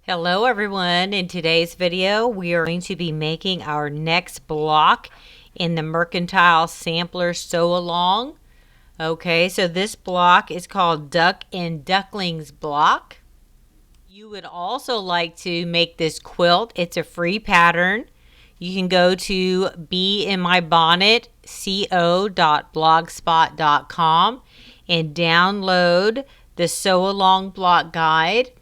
Hello everyone. In today's video we are going to be making our next block in the Mercantile Sampler Sew Along. Okay, so this block is called Duck and Ducklings block. You would also like to make this quilt. It's a free pattern. You can go to beinmybonnetco.blogspot.com and download the Sew Along block guide.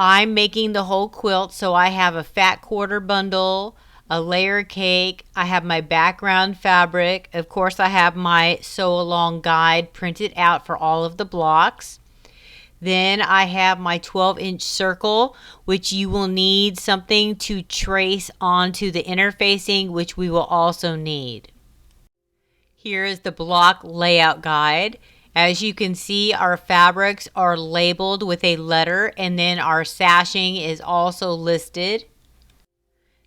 I'm making the whole quilt, so I have a fat quarter bundle, a layer cake, I have my background fabric, of course I have my sew along guide printed out for all of the blocks. Then I have my 12-inch circle, which you will need something to trace onto the interfacing, which we will also need. Here is the block layout guide. As you can see, our fabrics are labeled with a letter, and then our sashing is also listed.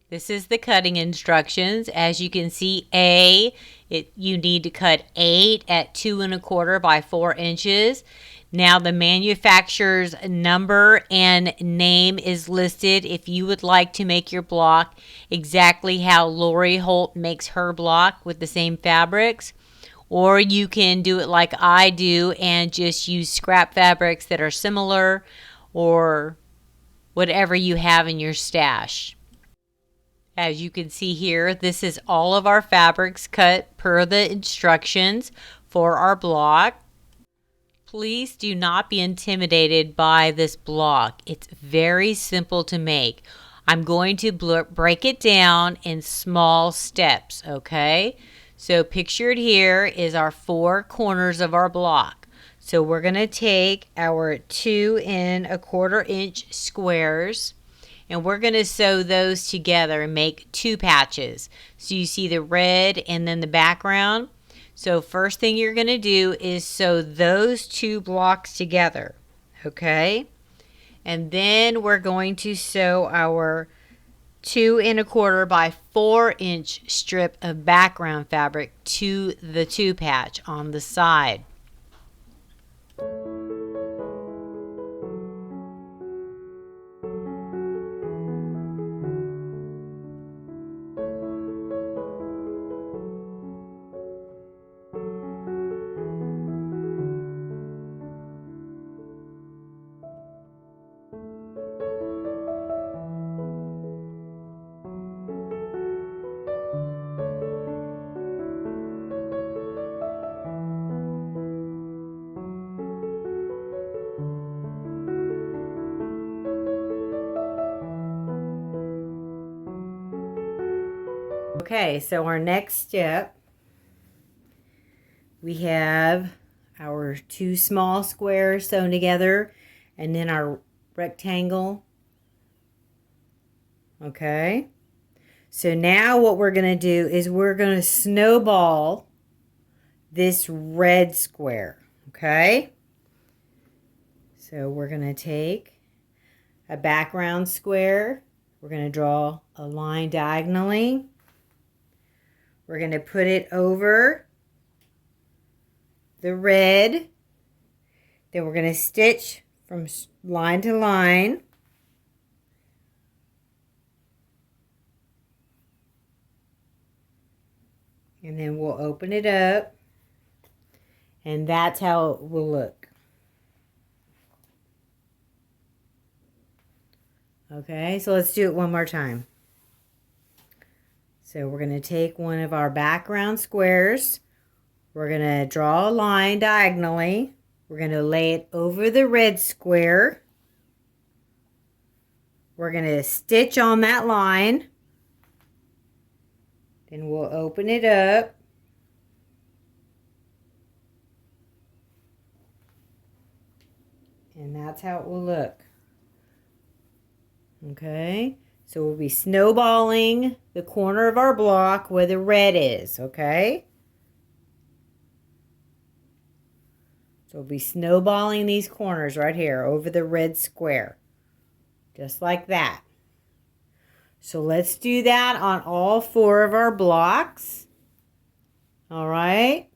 This is the cutting instructions. As you can see, you need to cut 8 at 2 1/4 by 4 inches. Now the manufacturer's number and name is listed if you would like to make your block exactly how loriholt makes her block with the same fabrics. Or you can do it like I do and just use scrap fabrics that are similar or whatever you have in your stash. As you can see here, this is all of our fabrics cut per the instructions for our block. Please do not be intimidated by this block. It's very simple to make. I'm going to break it down in small steps, okay? So pictured here is our 4 corners of our block. So we're going to take our 2 1/4 inch squares and we're going to sew those together and make 2 patches. So you see the red and then the background. So first thing you're going to do is sew those 2 blocks together, okay? And then we're going to sew our 2 1/4 by 4 inch strip of background fabric to the 2 patch on the side. Okay, so our next step, we have our 2 small squares sewn together and then our rectangle. Okay, so now what we're going to do is we're going to snowball this red square. Okay, so we're going to take a background square, we're going to draw a line diagonally. We're going to put it over the red. Then we're going to stitch from line to line. And then we'll open it up. And that's how it will look. Okay, so let's do it one more time. So we're going to take one of our background squares. We're going to draw a line diagonally. We're going to lay it over the red square. We're going to stitch on that line. Then we'll open it up. And that's how it will look. Okay. So we'll be snowballing the corner of our block where the red is, okay? So we'll be snowballing these corners right here over the red square. Just like that. So let's do that on all 4 of our blocks. All right?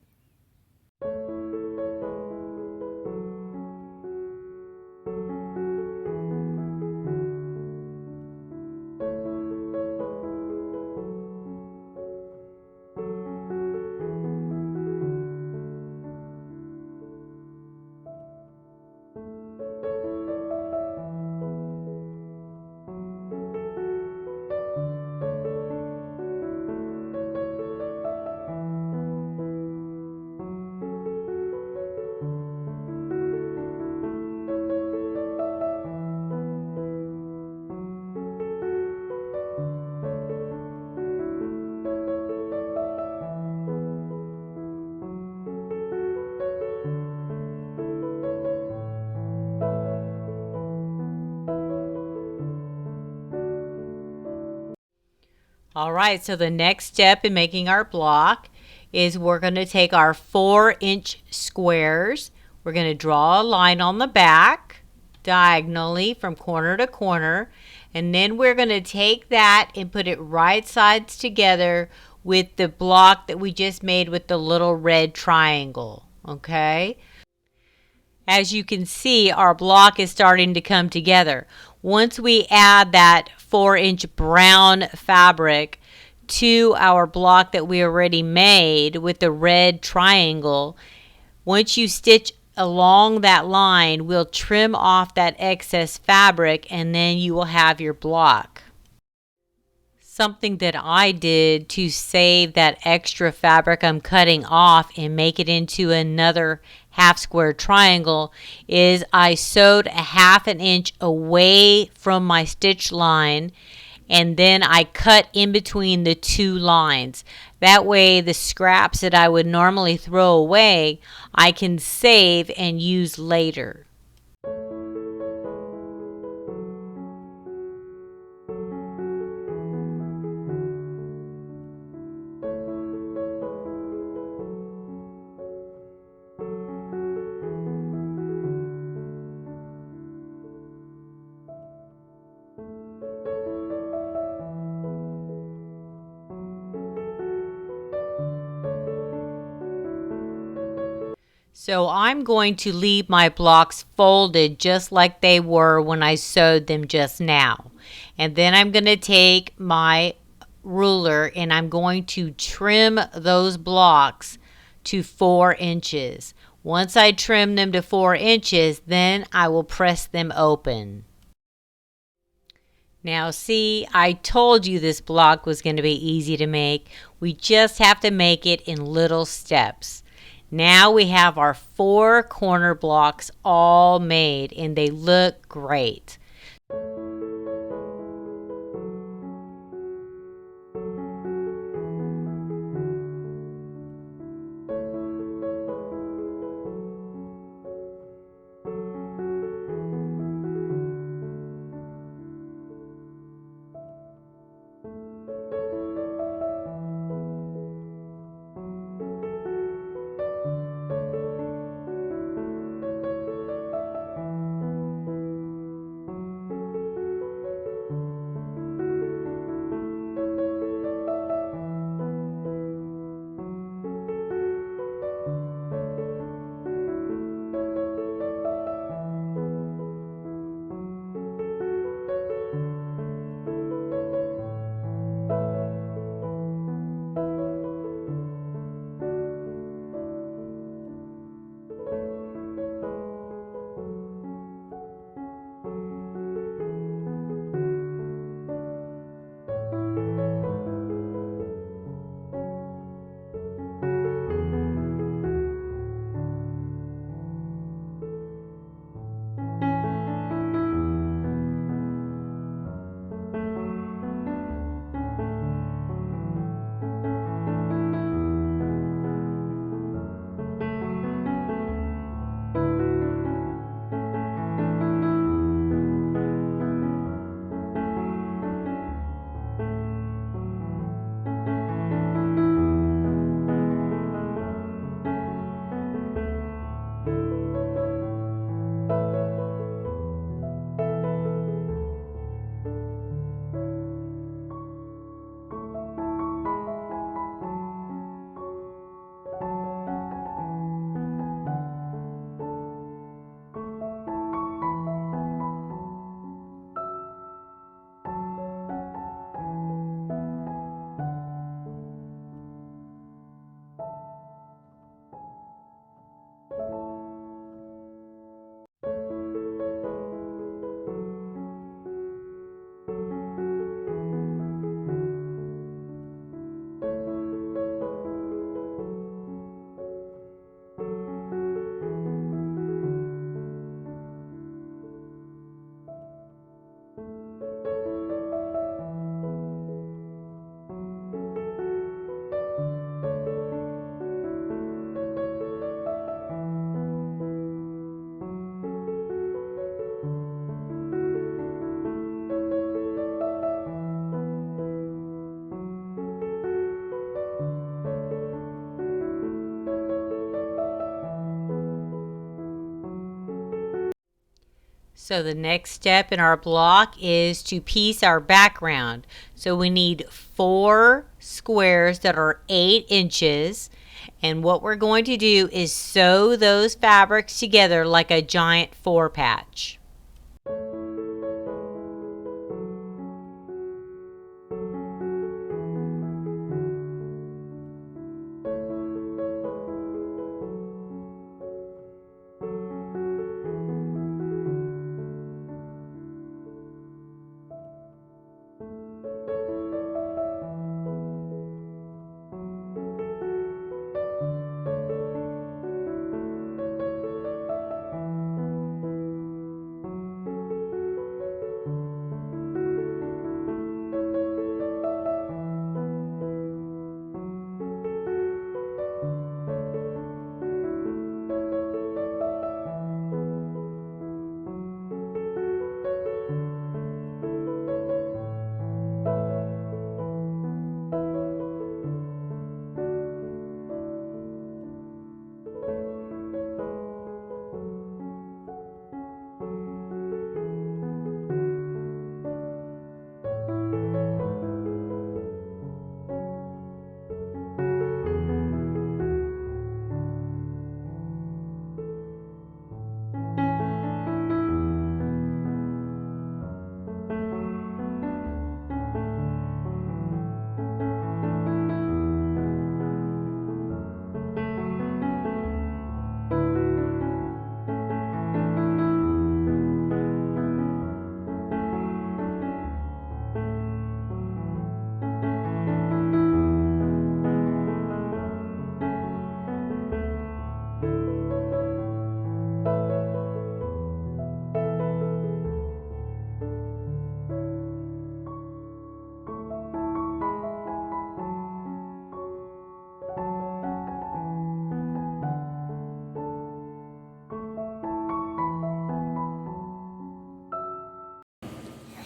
All right, so the next step in making our block is we're going to take our 4-inch squares. We're going to draw a line on the back diagonally from corner to corner, and then we're going to take that and put it right sides together with the block that we just made with the little red triangle. Okay? As you can see, our block is starting to come together. Once we add that 4-inch brown fabric to our block that we already made with the red triangle, once you stitch along that line, we'll trim off that excess fabric and then you will have your block. Something that I did to save that extra fabric I'm cutting off and make it into another half square triangle is I sewed a 1/2 inch away from my stitch line, and then I cut in between the two lines. That way the scraps that I would normally throw away I can save and use later. So I'm going to leave my blocks folded just like they were when I sewed them just now. And then I'm going to take my ruler and I'm going to trim those blocks to 4 inches. Once I trim them to 4 inches, then I will press them open. Now see, I told you this block was going to be easy to make. We just have to make it in little steps. Now we have our 4 corner blocks all made and they look great. So the next step in our block is to piece our background. So we need 4 squares that are 8 inches. And what we're going to do is sew those fabrics together like a giant 4-patch.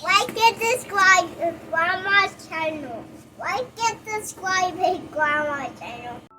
Like and subscribe to Grandma's channel. Like and subscribe to Grandma's channel.